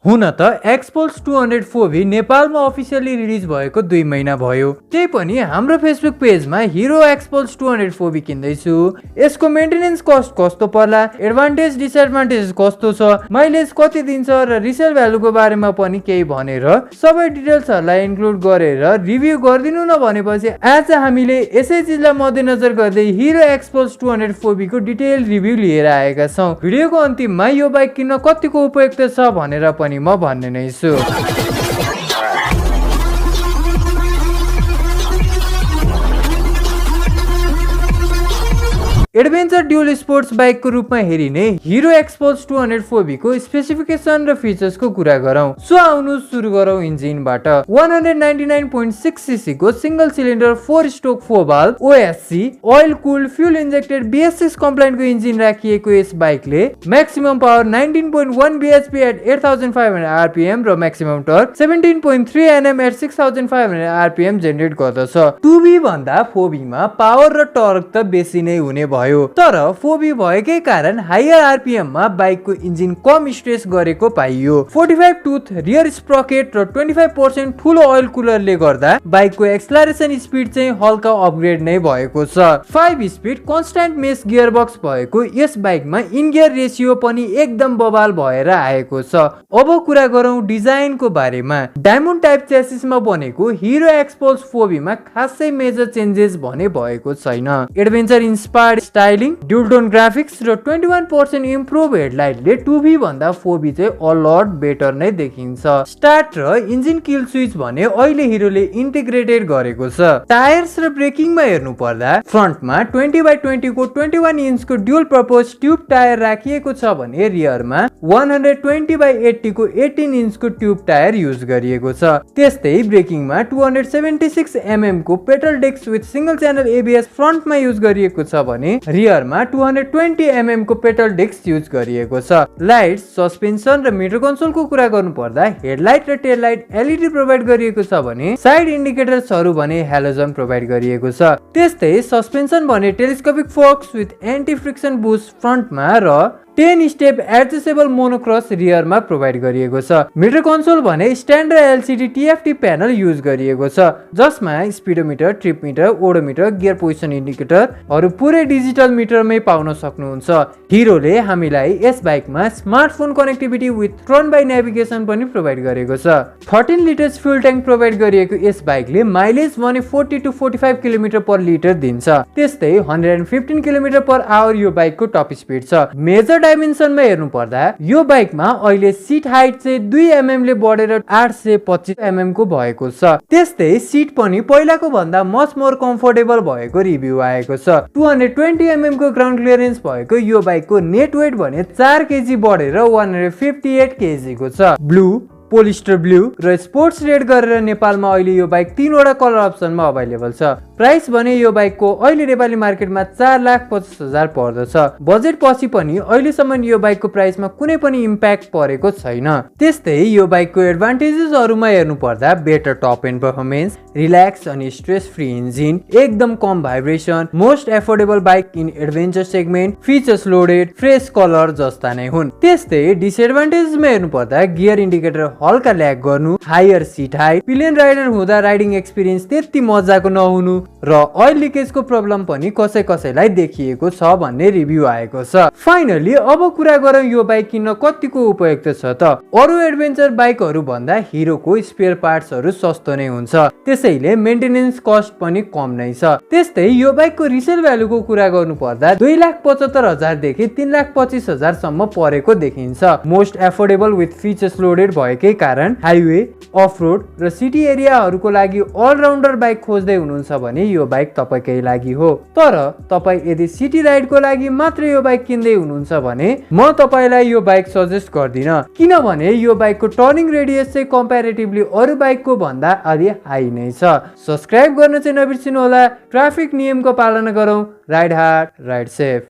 हुन त Xpulse 204V नेपालमा अफिसियली रिलिज भएको 2 महिना भयो। त्यही पनि हाम्रो फेसबुक पेजमा हिरो Xpulse 204V किन्दैछु, यसको मेन्टेनेन्स कस्ट कस्तो पर्ला, एडभान्टेज डिसएडभान्टेज कस्तो छ, माइलेज कति दिन्छ र रिसेल भ्यालुको बारेमा पनि केही भनेर सबै डिटेल्सहरूलाई इन्क्लुड गरेर रिभ्यू गरिदिनु न भनेपछि आज हामीले यसै चिजलाई मध्यनजर गर्दै हिरो Xpulse 204V को डिटेल रिभ्यू लिएर आएका छौं। भिडियोको अन्तिममा यो बाइक किन्न कतिको उपयुक्त छ भनेर पनि म भन्ने नै छु। एडभेन्चर ड्युल स्पोर्ट्स बाइक को रूपमा हेरिने हिरो Xpulse 204V को स्पेसिफिकेसन र फिचर्स को कुरा गरौं। सो आउनु सुरु गरौं इन्जिनबाट। 199.6cc को single cylinder 4 stroke 4 valve OSC oil cool fuel injected BS6 compliant को इन्जिन राखिएको यस बाइकले maximum power 19.1 bhp at 8500 rpm र maximum torque 17.3 Nm at 6500 rpm generate गर्दछ। 2V भन्दा 4V मा पावर र टर्क त बेसी नै हुने भयो, तर 4V भएकै कारण हायर आरपीएम मा बाइक को इन्जिन कम स्ट्रेस गरेको पाइयो। 45 टुथ रियर स्प्रकेट र 25% ठूलो ओइल कुलरले गर्दा बाइक को एक्सलरेसन स्पिड चाहिँ हल्का अपग्रेड नै भएको छ। 5 स्पिड कन्स्ट्यान्ट मेस गियरबक्स भएको यस बाइकमा इन गियर रेशियो पनि एकदम बवाल भएर आएको छ। अब कुरा गरौं डिजाइन को बारेमा। डायमन्ड टाइप च्यासिस मा बनेको हिरो Xpulse 4V मा खासै मेजर चेन्जेस भने भएको छैन। Adventure inspired styling, dual tone graphics र 21% इम्प्रुभ हेडलाइटले 2V भन्दा 4V चाहिँ अ लट बेटर नै देखिन्छ। स्टार्ट र इन्जिन किल स्विच भने अहिले हिरोले इन्टिग्रेटेड गरेको छ। टायर्स र ब्रेकिङमा हेर्नु पर्दा फ्रन्टमा 20x20 को 21 इन्चको ड्युल पर्पज ट्युब टायर राखिएको छ भने रियरमा 120x80 को 18 इन्चको ट्युब टायर युज गरिएको छ। त्यस्तै ब्रेकिङमा 276 mm को petal disc with single channel ABS फ्रन्टमा युज गरिएको छ भने रियरमा 220 mm को पेडल डिस्क युज गरिएको छ। लाइट, सस्पेन्सन र मिटर कन्सोल को कुरा गर्नु पर्दा हेडलाइट र टेल लाइट LED प्रोभाइड गरिएको छ भने साइड इन्डिकेटर्सहरु भने हेलोजन प्रोभाइड गरिएको छ। त्यस्तै सस्पेन्सन भने telescopic forks with anti friction bush फ्रन्टमा र 10 स्टेप एडजस्टेबल मोनोक्रस रियरमा प्रोभाइड गरिएको छ। मिटर कन्सोल भने standard LCD TFT panel use गरिएको छ, जसमा speedometer, trip meter, odometer, gear position इन्डिकेटरहरु पुरै डिजिटल मिटरमै पाउन सक्नुहुन्छ। हिरोले हामीलाई यस बाइकमा smartphone connectivity with turn by navigation पनि प्रोभाइड गरेको छ। 13 लिटर्स फ्युल ट्याङ्क प्रोभाइड गरिएको यस बाइकले माइलेज भने 40 to 45 किलोमिटर पर लिटर दिन्छ। त्यस्तै 115 किलोमिटर पर आवर यो बाइकको टप स्पिड छ। मेजर डाइमेन्सनमा हेर्नु पर्दा यो बाइकमा अहिले सिट हाइट चाहिँ 2 mm ले बढेर 825 mm को भएको छ। त्यस्तै सिट पनि पहिलाको भन्दा मच मोर कम्फर्टेबल भएको रिभ्यू आएको छ। 220 mm को ग्राउन्ड क्लियरेन्स भएको यो बाइकको नेट वेट भने 4 kg बढेर 158 kg को छ। ब्लू, पोलिस्टर ब्लू र स्पोर्ट्स रेड गरेर नेपालमा अहिले यो बाइक 3 वटा कलर अप्सनमा अवेलेबल छ। प्राइस भने यो बाइकको अहिले नेपाली मार्केटमा 4,50,000 पर्दछ। बजेट पछि पनि अहिलेसम्म यो बाइकको प्राइसमा कुनै पनि इम्प्याक्ट परेको छैन। त्यस्तै यो बाइकको एडभान्टेजेसहरुमा हेर्नु पर्दा better top end performance, relax अनि स्ट्रेस फ्री इन्जिन, एकदम कम vibration, most affordable bike in adventure segment, features loaded, fresh colour जस्ता नै हुन्। त्यस्तै डिसएडभान्टेजमा हेर्नु पर्दा गियर इन्डिकेटर हल्का ल्याग गर्नु, higher seat height, pillion rider हुँदा राइडिङ एक्सपिरियन्स त्यति मजाको नहुनु र ओइल लिकेजको प्रब्लम पनि कसैलाई देखिएको छ भन्ने रिभ्यू आएको छ। फाइनली अब कुरा गरौँ यो बाइक किन्न कतिको उपयुक्त छ त। अरु एडभेन्चर बाइकहरु भन्दा हिरोको स्पेयर पार्ट्सहरु सस्तो नै हुन्छ, त्यसैले मेन्टेनेन्स कस्ट पनि कम नै छ। त्यस्तै यो बाइकको रिसेल भ्यालुको कुरा गर्नु पर्दा 2,75,000 देखि 3,25,000 सम्म परेको देखिन्छ। Most affordable with features loaded भएकै कारण हाइवे, अफ रोड र सिटी एरियाहरुको लागि अलराउन्डर बाइक खोज्दै हुनुहुन्छ भने यो बाइक तपाईकै लागि हो। तर तपाई यदि सिटी राइडको लागि मात्र यो बाइक किन्दै हुनुहुन्छ भने म तपाईलाई यो बाइक सजेस्ट गर्दिन, किनभने यो बाइकको टर्निङ रेडियस चाहिँ कम्प्यारेटिभली अरु बाइकको भन्दा अलि हाई नै छ। सब्स्क्राइब गर्न चाहिँ नबिर्सिनु होला। ट्राफिक नियमको पालना गरौँ। Ride hard, ride safe.